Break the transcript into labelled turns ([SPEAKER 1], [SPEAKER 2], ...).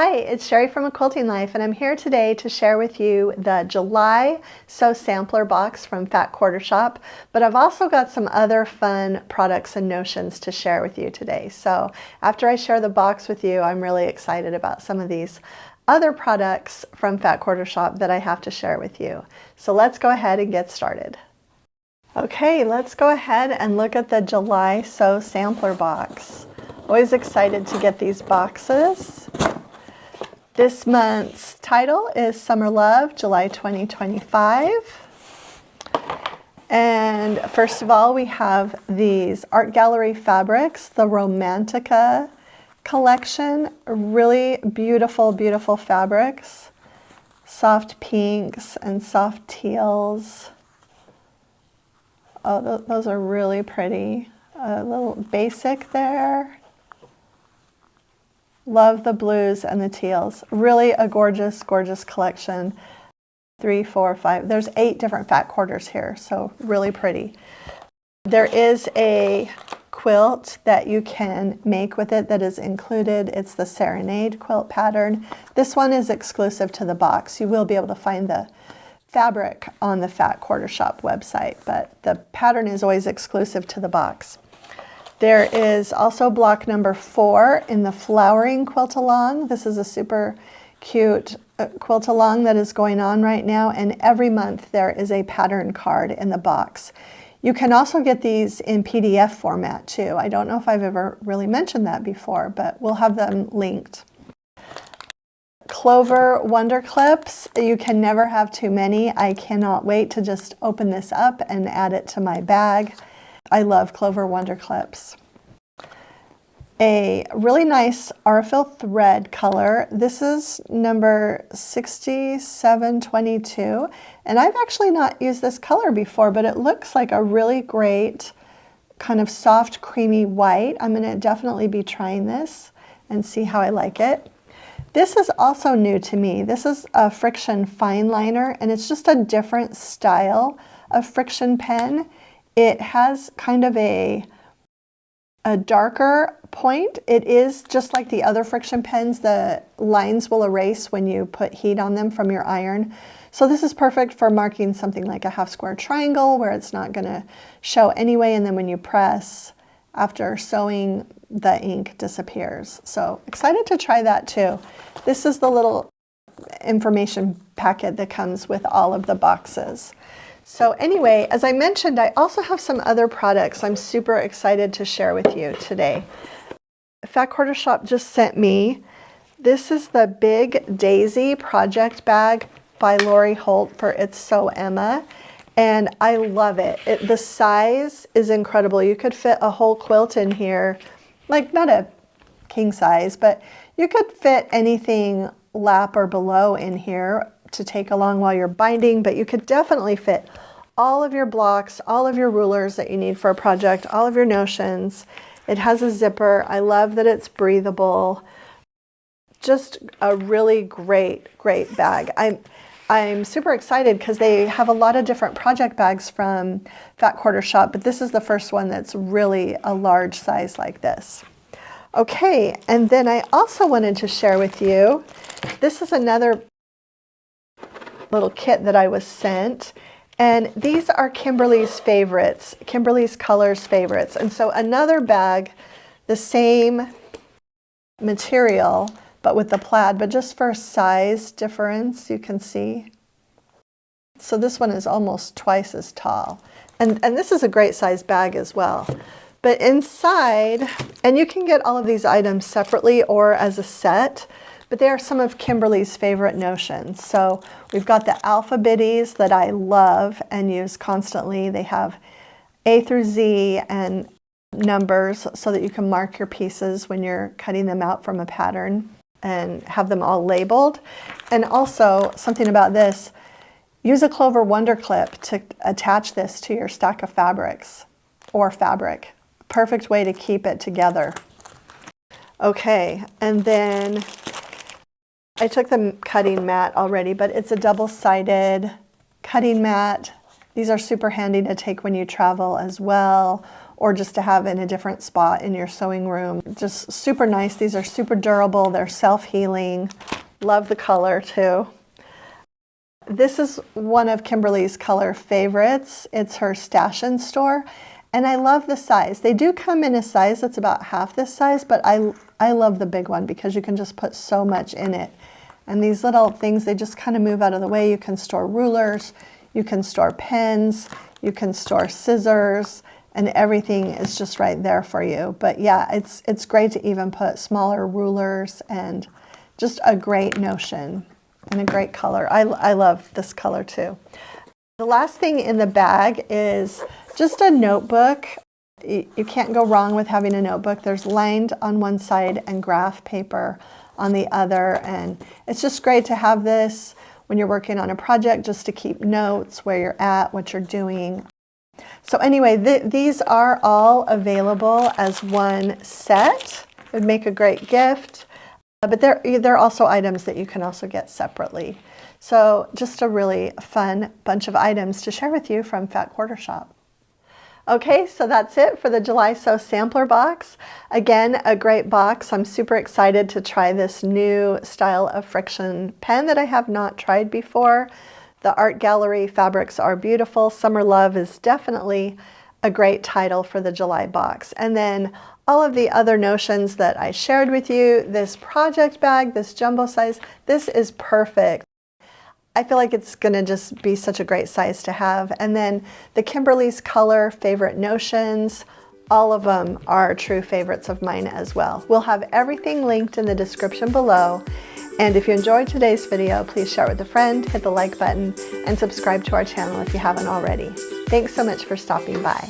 [SPEAKER 1] Hi, it's Sherri from A Quilting Life, and I'm here today to share with you the July Sew Sampler box from Fat Quarter Shop, but I've also got some other fun products and notions to share with you today. So after I share the box with you, I'm really excited about some of these other products from Fat Quarter Shop that I have to share with you. So let's go ahead and get started. Okay, let's go ahead and look at the July Sew Sampler box. Always excited to get these boxes. This month's title is Summer Love, July 2025. And first of all, we have these art gallery fabrics, the Romantica collection. Really beautiful, beautiful fabrics. Soft pinks and soft teals. Oh, those are really pretty. A little basic there. Love the blues and the teals. Really a gorgeous, gorgeous collection. 3, 4, 5. There's 8 different fat quarters here, so really pretty. There is a quilt that you can make with it that is included. It's the Serenade quilt pattern. This one is exclusive to the box. You will be able to find the fabric on the Fat Quarter Shop website, but the pattern is always exclusive to the box. There is also block number 4 in the flowering quilt along. This is a super cute quilt along that is going on right now, and every month there is a pattern card in the box. You can also get these in PDF format too. I don't know if I've ever really mentioned that before, but we'll have them linked. Clover Wonder Clips. You can never have too many. I cannot wait to just open this up and add it to my bag. I love Clover Wonder Clips. A really nice Arfil thread color. This is number 6722, and I've actually not used this color before, but it looks like a really great kind of soft creamy white. I'm going to definitely be trying this and see how I like it. This is also new to me. This is a friction fine liner, and it's just a different style of friction pen. It has kind of a darker point. It is just like the other friction pens. The lines will erase when you put heat on them from your iron. So this is perfect for marking something like a half square triangle where it's not going to show anyway, and then when you press, after sewing, the ink disappears. So excited to try that too. This is the little information packet that comes with all of the boxes. So anyway, as I mentioned, I also have some other products I'm super excited to share with you today. Fat Quarter Shop just sent me, this is the Big Daisy project bag by Lori Holt for It's Sew Emma, and I love it. The size is incredible. You could fit a whole quilt in here, like not a king size, but you could fit anything lap or below in here to take along while you're binding, but you could definitely fit all of your blocks, all of your rulers that you need for a project, all of your notions. It has a zipper. I love that it's breathable. Just a really great, great bag. I'm super excited because they have a lot of different project bags from Fat Quarter Shop, but this is the first one that's really a large size like this. Okay, and then I also wanted to share with you, this is another little kit that I was sent, and these are Kimberly's favorites, Kimberly's Colors favorites. And so another bag, the same material, but with the plaid, but just for size difference, you can see. So this one is almost twice as tall. And this is a great size bag as well. But inside, and you can get all of these items separately or as a set, but they are some of Kimberly's favorite notions. So we've got the alphabetties that I love and use constantly. They have A through Z and numbers so that you can mark your pieces when you're cutting them out from a pattern and have them all labeled. And also something about this, use a Clover Wonder Clip to attach this to your stack of fabrics or fabric. Perfect way to keep it together. Okay, and then I took the cutting mat already, but it's a double-sided cutting mat. These are super handy to take when you travel as well, or just to have in a different spot in your sewing room. Just super nice. These are super durable. They're self-healing. Love the color too. This is one of Kimberly's color favorites. It's her stash and store. And I love the size. They do come in a size that's about half this size, but I love the big one because you can just put so much in it. And these little things, they just kind of move out of the way. You can store rulers, you can store pens, you can store scissors, and everything is just right there for you. But yeah, it's great to even put smaller rulers, and just a great notion and a great color. I love this color too. The last thing in the bag is just a notebook. You can't go wrong with having a notebook. There's lined on one side and graph paper on the other, and it's just great to have this when you're working on a project, just to keep notes where you're at, what you're doing. So anyway, these are all available as one set. It would make a great gift, but they're also items that you can also get separately. So just a really fun bunch of items to share with you from Fat Quarter Shop. Okay, so that's it for the July Sew Sampler Box. Again, a great box. I'm super excited to try this new style of friction pen that I have not tried before. The Art Gallery fabrics are beautiful. Summer Love is definitely a great title for the July box. And then all of the other notions that I shared with you, this project bag, this jumbo size, this is perfect. I feel like it's gonna just be such a great size to have. And then the Kimberly's Color favorite notions, all of them are true favorites of mine as well. We'll have everything linked in the description below. And if you enjoyed today's video, please share it with a friend, hit the like button, and subscribe to our channel if you haven't already. Thanks so much for stopping by.